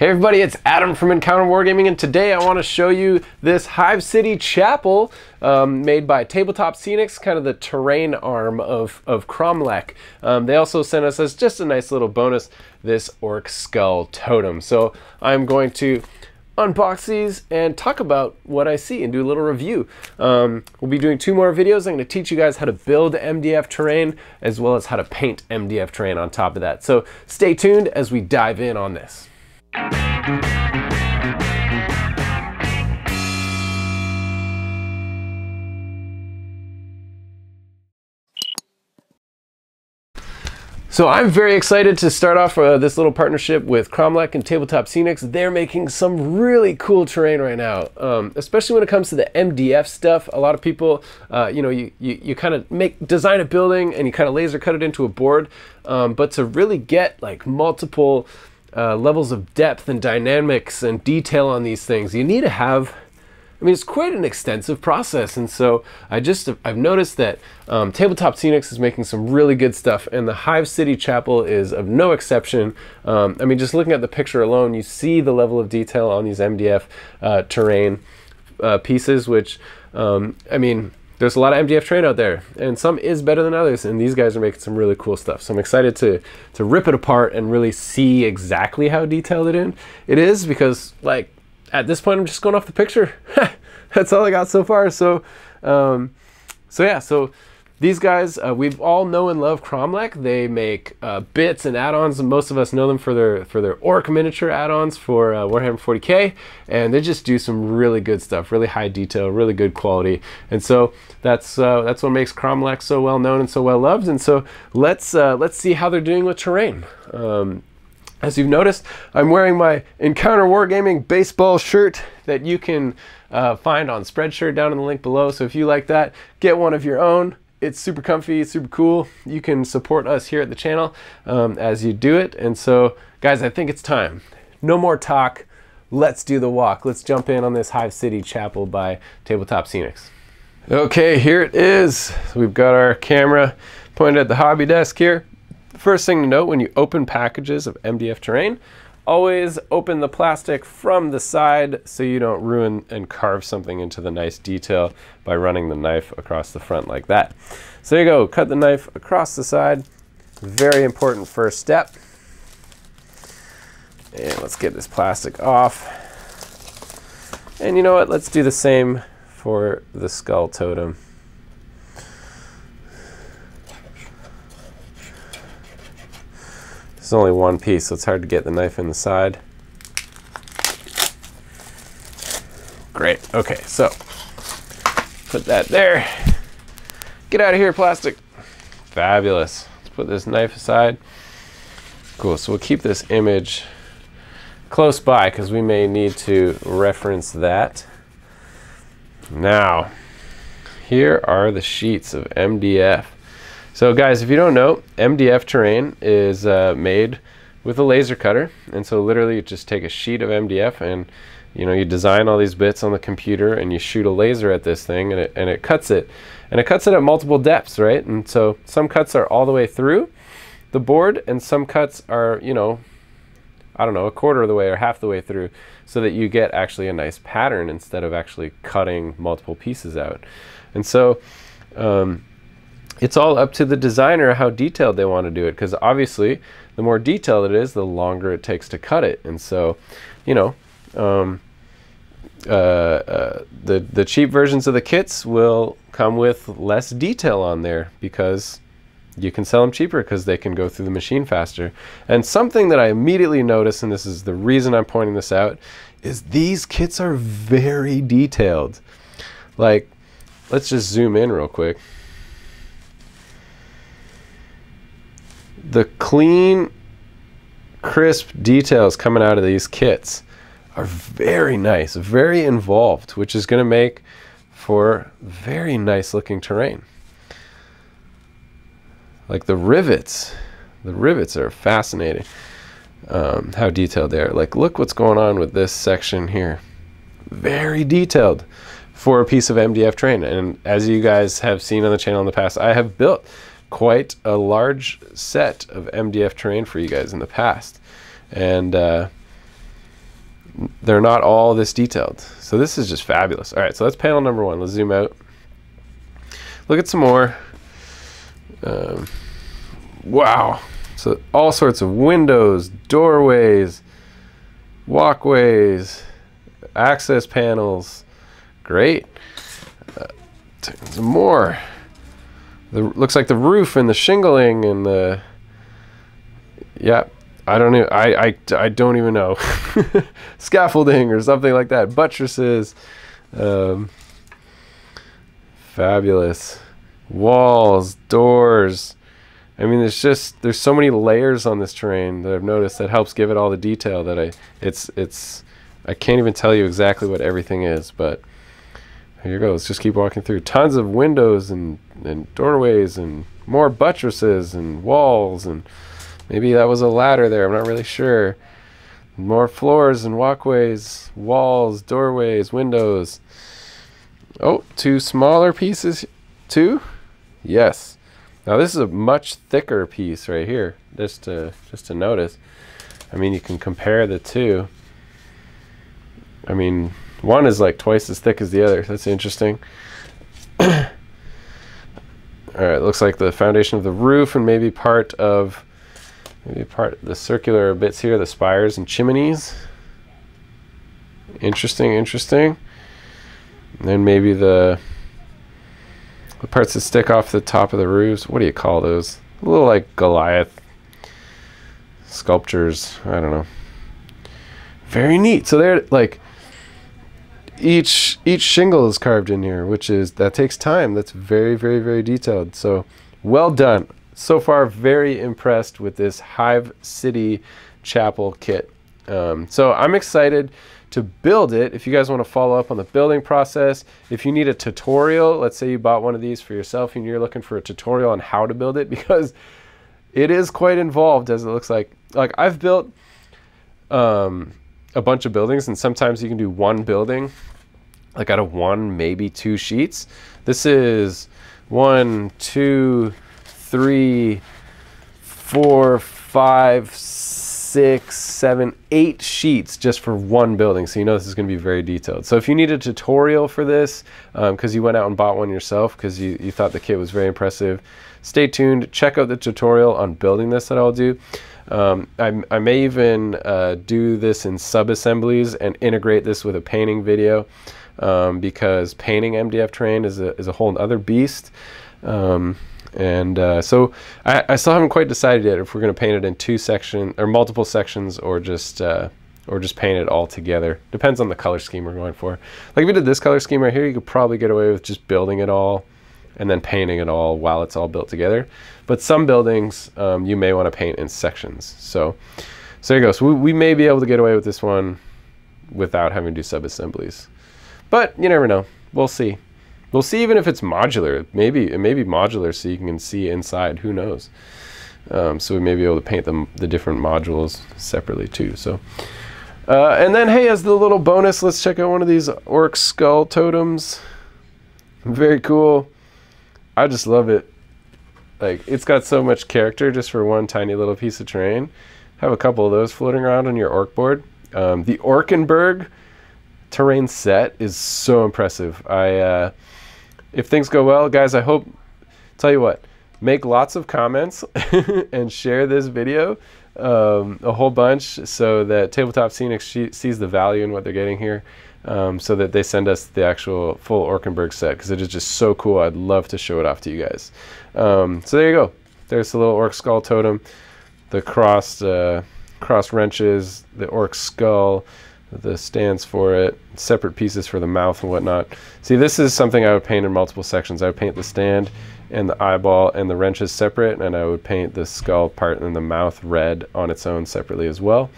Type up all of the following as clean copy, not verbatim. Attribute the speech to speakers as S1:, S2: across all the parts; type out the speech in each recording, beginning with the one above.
S1: Hey everybody, it's Adam from Encounter Wargaming, and today I want to show you this Hive City chapel made by Tabletop Scenics, kind of the terrain arm of Cromlech. They also sent us as just a nice little bonus this orc skull totem. So I'm going to unbox these and talk about what I see and do a little review. We'll be doing 2 more videos. I'm going to teach you guys how to build MDF terrain as well as how to paint MDF terrain on top of that. So stay tuned as we dive in on this. So I'm very excited to start off this little partnership with Cromlech and Tabletop Scenics. They're making some really cool terrain right now, especially when it comes to the MDF stuff. A lot of people, you kind of design a building and you kind of laser cut it into a board, but to really get like multiple levels of depth and dynamics and detail on these things, you need to have, I mean, it's quite an extensive process. And so I've noticed that Tabletop Scenics is making some really good stuff, and the Hive City Chapel is of no exception. I mean, just looking at the picture alone, you see the level of detail on these MDF terrain pieces, which, I mean, there's a lot of MDF terrain out there, and some is better than others, and these guys are making some really cool stuff. So I'm excited to rip it apart and really see exactly how detailed it is, because, like, at this point, I'm just going off the picture. That's all I got so far. So these guys, we've all know and love Cromlech. They make bits and add-ons, and most of us know them for their orc miniature add-ons for Warhammer 40K, and they just do some really good stuff, really high detail, really good quality. And so that's what makes Cromlech so well known and so well loved. And so let's see how they're doing with terrain. As you've noticed, I'm wearing my Encounter Wargaming baseball shirt that you can find on Spreadshirt down in the link below. So if you like that, get one of your own. It's super comfy, it's super cool. You can support us here at the channel as you do it. And so, guys, I think it's time. No more talk. Let's do the walk. Let's jump in on this Hive City Chapel by Tabletop Scenics. Okay, here it is. So we've got our camera pointed at the hobby desk here. First thing to note when you open packages of MDF terrain, always open the plastic from the side so you don't ruin and carve something into the nice detail by running the knife across the front like that. So there you go, cut the knife across the side. Very important first step. And let's get this plastic off. And you know what, let's do the same for the skull totem. There's only one piece, so it's hard to get the knife in the side. Great, okay, so put that there. Get out of here, plastic. Fabulous. Let's put this knife aside. Cool, so we'll keep this image close by because we may need to reference that. Now, here are the sheets of MDF. So guys, if you don't know, MDF terrain is made with a laser cutter, and so literally you just take a sheet of MDF and you design all these bits on the computer and you shoot a laser at this thing and it cuts it, and it cuts it at multiple depths, right? And so some cuts are all the way through the board, and some cuts are, I don't know, a quarter of the way or half the way through, so that you get actually a nice pattern instead of actually cutting multiple pieces out. And so it's all up to the designer how detailed they want to do it, because obviously the more detailed it is, the longer it takes to cut it. And so, the cheap versions of the kits will come with less detail on there because you can sell them cheaper because they can go through the machine faster. And something that I immediately noticed, and this is the reason I'm pointing this out, is these kits are very detailed. Like, let's just zoom in real quick. The clean, crisp details coming out of these kits are very nice, very involved, which is going to make for very nice looking terrain. Like the rivets are fascinating, how detailed they are. Like, look what's going on with this section here. Very detailed for a piece of MDF terrain. And as you guys have seen on the channel in the past, I have built quite a large set of MDF terrain for you guys in the past. And they're not all this detailed. So this is just fabulous. All right, so that's panel number 1. Let's zoom out. Look at some more. Wow. So all sorts of windows, doorways, walkways, access panels. Great. Some more. Looks like the roof and the shingling and the, yeah, I don't know. I don't even know. Scaffolding or something like that. Buttresses. Fabulous. Walls, doors. I mean, there's so many layers on this terrain that I've noticed that helps give it all the detail that I can't even tell you exactly what everything is, but here you go. Let's just keep walking through. Tons of windows and doorways and more buttresses and walls, and maybe that was a ladder there. I'm not really sure. More floors and walkways, walls, doorways, windows. Oh, 2 smaller pieces too? Yes. Now this is a much thicker piece right here, just to notice. I mean, you can compare the two. I mean, one is like twice as thick as the other. That's interesting. All right, looks like the foundation of the roof and maybe part of the circular bits here, the spires and chimneys. Interesting, interesting. And then maybe the parts that stick off the top of the roofs. What do you call those? A little like Goliath sculptures. I don't know. Very neat. So they're like each shingle is carved in here, that takes time. That's very, very, very detailed. So well done. So far, very impressed with this Hive City Chapel kit. So I'm excited to build it. If you guys want to follow up on the building process, if you need a tutorial, let's say you bought one of these for yourself and you're looking for a tutorial on how to build it, because it is quite involved, as it looks like. Like, I've built a bunch of buildings, and sometimes you can do one building like out of 1, maybe 2 sheets. This is 1, 2, 3, 4, 5, 6, 7, 8 sheets just for one building. So you know this is going to be very detailed. So if you need a tutorial for this, because you went out and bought one yourself because you thought the kit was very impressive, stay tuned. Check out the tutorial on building this that I'll do. I may even do this in sub-assemblies and integrate this with a painting video, because painting MDF terrain is a whole other beast. So I still haven't quite decided yet if we're going to paint it in 2 sections or multiple sections, or just paint it all together. Depends on the color scheme we're going for. Like if we did this color scheme right here, you could probably get away with just building it all and then painting it all while it's all built together. But some buildings you may want to paint in sections. So there you go. So we may be able to get away with this one without having to do sub-assemblies. But you never know. We'll see. We'll see. Even if it's modular, it may be modular so you can see inside. Who knows? So we may be able to paint the different modules separately too. So, and then hey, as the little bonus, let's check out one of these orc skull totems. Very cool. I just love it. Like, it's got so much character just for one tiny little piece of terrain. Have a couple of those floating around on your orc board. The Orkenberg terrain set is so impressive. If things go well, guys, I hope, tell you what, make lots of comments and share this video a whole bunch so that Tabletop Scenics sees the value in what they're getting here, so that they send us the actual full Orkenberg set, because it is just so cool. I'd love to show it off to you guys. So there you go. There's the little orc skull totem, the crossed wrenches, the orc skull, the stands for it, separate pieces for the mouth and whatnot. See, this is something I would paint in multiple sections. I would paint the stand and the eyeball and the wrenches separate, and I would paint the skull part and the mouth red on its own separately as well,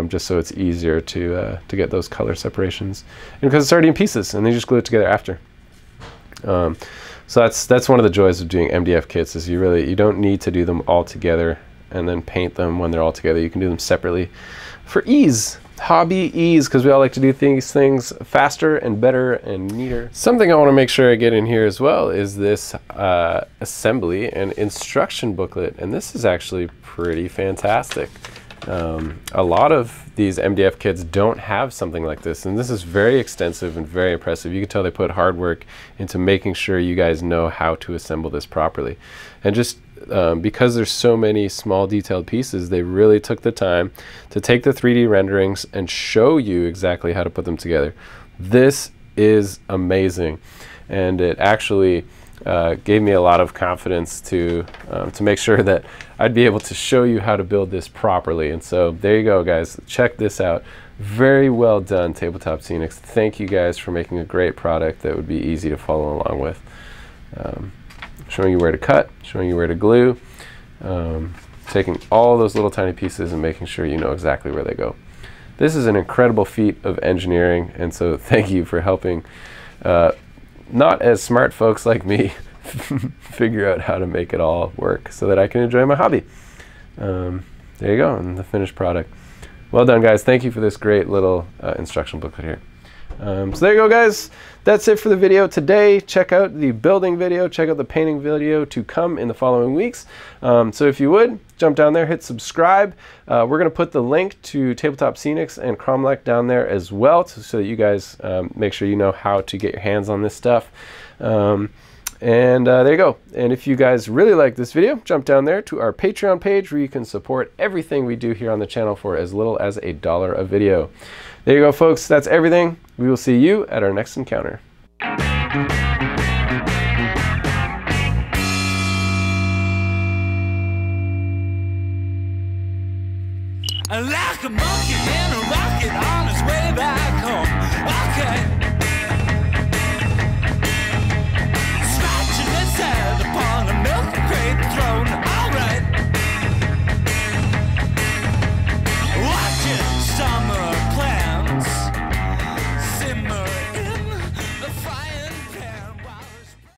S1: just so it's easier to get those color separations. And because it's already in pieces, and they just glue it together after. So that's one of the joys of doing MDF kits, is you don't need to do them all together and then paint them when they're all together. You can do them separately for ease. Hobby ease, because we all like to do things faster and better and neater. Something I want to make sure I get in here as well is this assembly and instruction booklet, and this is actually pretty fantastic. A lot of these MDF kits don't have something like this, and this is very extensive and very impressive. You can tell they put hard work into making sure you guys know how to assemble this properly. And just because there's so many small detailed pieces, they really took the time to take the 3D renderings and show you exactly how to put them together. This is amazing, and it actually gave me a lot of confidence to make sure that I'd be able to show you how to build this properly. And so there you go, guys. Check this out. Very well done, Tabletop Scenics. Thank you guys for making a great product that would be easy to follow along with. Showing you where to cut, showing you where to glue, taking all those little tiny pieces and making sure you know exactly where they go. This is an incredible feat of engineering, and so thank you for helping not as smart folks like me figure out how to make it all work so that I can enjoy my hobby. There you go, and the finished product. Well done, guys. Thank you for this great little instruction booklet here. So there you go, guys. That's it for the video today. Check out the building video, check out the painting video to come in the following weeks. So if you would, jump down there, hit subscribe. We're going to put the link to Tabletop Scenics and Cromlech down there as well, so that you guys make sure you know how to get your hands on this stuff. There you go. And if you guys really like this video, jump down there to our Patreon page where you can support everything we do here on the channel for as little as $1 a video. There you go, folks. That's everything. We will see you at our next encounter.
S2: Like a monkey,